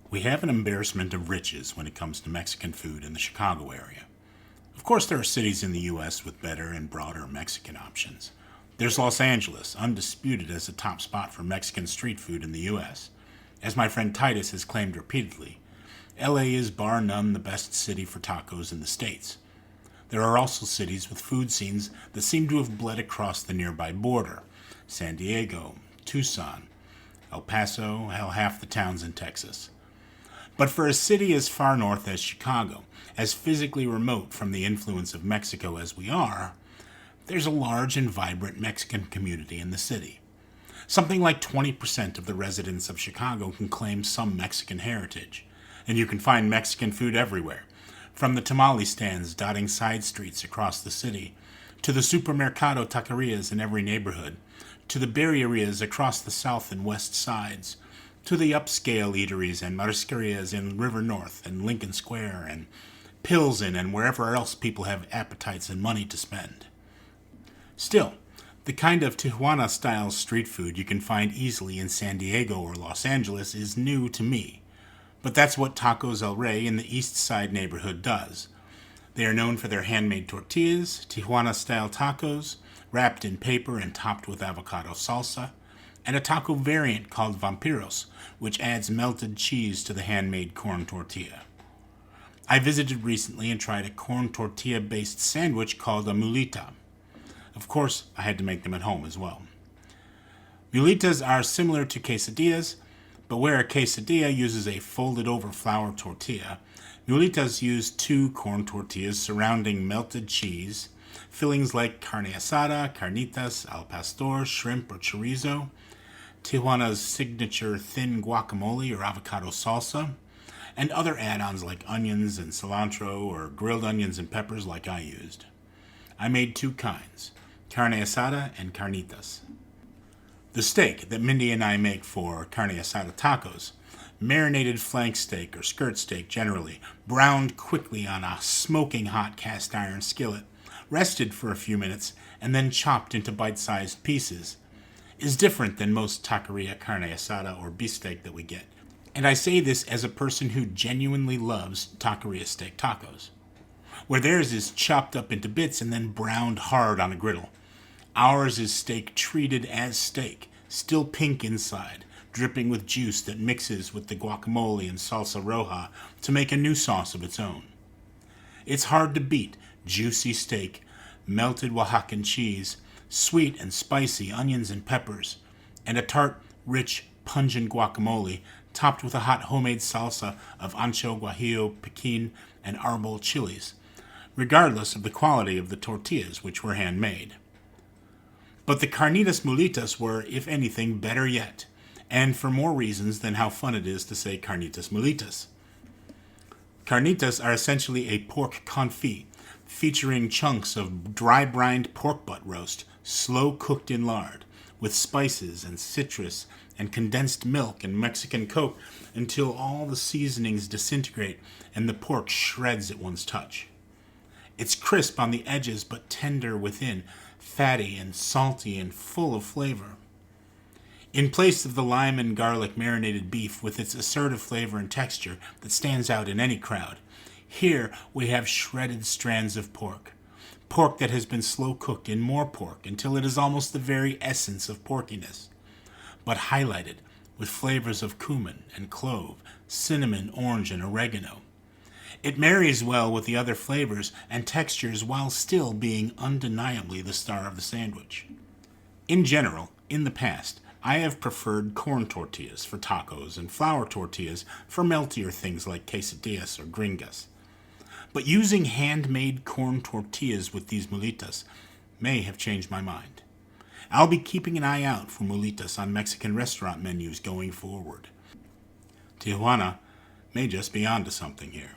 We have an embarrassment of riches when it comes to Mexican food in the Chicago area. Of course, there are cities in the U.S. with better and broader Mexican options. There's Los Angeles, undisputed as a top spot for Mexican street food in the U.S. As my friend Titus has claimed repeatedly, LA is bar none the best city for tacos in the States. There are also cities with food scenes that seem to have bled across the nearby border: San Diego, Tucson, El Paso, hell, half the towns in Texas. But for a city as far north as Chicago, as physically remote from the influence of Mexico as we are, there's a large and vibrant Mexican community in the city. Something like 20% of the residents of Chicago can claim some Mexican heritage, and you can find Mexican food everywhere, from the tamale stands dotting side streets across the city, to the supermercado taquerias in every neighborhood, to the birrerias across the south and west sides, to the upscale eateries and marisquerias in River North and Lincoln Square and Pilsen and wherever else people have appetites and money to spend. Still, the kind of Tijuana-style street food you can find easily in San Diego or Los Angeles is new to me. But that's what Tacos El Rey in the East Side neighborhood does. They are known for their handmade tortillas, Tijuana-style tacos, wrapped in paper and topped with avocado salsa, and a taco variant called Vampiros, which adds melted cheese to the handmade corn tortilla. I visited recently and tried a corn tortilla-based sandwich called a Mulita. Of course, I had to make them at home as well. Mulitas are similar to quesadillas, but where a quesadilla uses a folded-over flour tortilla, Mulitas use two corn tortillas surrounding melted cheese, fillings like carne asada, carnitas, al pastor, shrimp, or chorizo, Tijuana's signature thin guacamole or avocado salsa, and other add-ons like onions and cilantro or grilled onions and peppers like I used. I made two kinds, carne asada and carnitas. The steak that Mindy and I make for carne asada tacos, marinated flank steak or skirt steak generally, browned quickly on a smoking hot cast iron skillet, rested for a few minutes, and then chopped into bite-sized pieces, is different than most taqueria carne asada or beefsteak that we get. And I say this as a person who genuinely loves taqueria steak tacos, where theirs is chopped up into bits and then browned hard on a griddle. Ours is steak treated as steak, still pink inside, dripping with juice that mixes with the guacamole and salsa roja to make a new sauce of its own. It's hard to beat juicy steak, melted Oaxacan cheese, sweet and spicy onions and peppers, and a tart, rich, pungent guacamole topped with a hot homemade salsa of ancho, guajillo, piquin, and arbol chilies, regardless of the quality of the tortillas, which were handmade. But the carnitas mulitas were, if anything, better yet, and for more reasons than how fun it is to say carnitas mulitas. Carnitas are essentially a pork confit, featuring chunks of dry-brined pork butt roast, slow-cooked in lard, with spices and citrus and condensed milk and Mexican Coke until all the seasonings disintegrate and the pork shreds at one's touch. It's crisp on the edges but tender within, fatty and salty and full of flavor. In place of the lime and garlic marinated beef with its assertive flavor and texture that stands out in any crowd, here we have shredded strands of pork. Pork that has been slow cooked in more pork until it is almost the very essence of porkiness, but highlighted with flavors of cumin and clove, cinnamon, orange, and oregano. It marries well with the other flavors and textures while still being undeniably the star of the sandwich. In general, in the past, I have preferred corn tortillas for tacos and flour tortillas for meltier things like quesadillas or gringas. But using handmade corn tortillas with these mulitas may have changed my mind. I'll be keeping an eye out for mulitas on Mexican restaurant menus going forward. Tijuana may just be onto something here.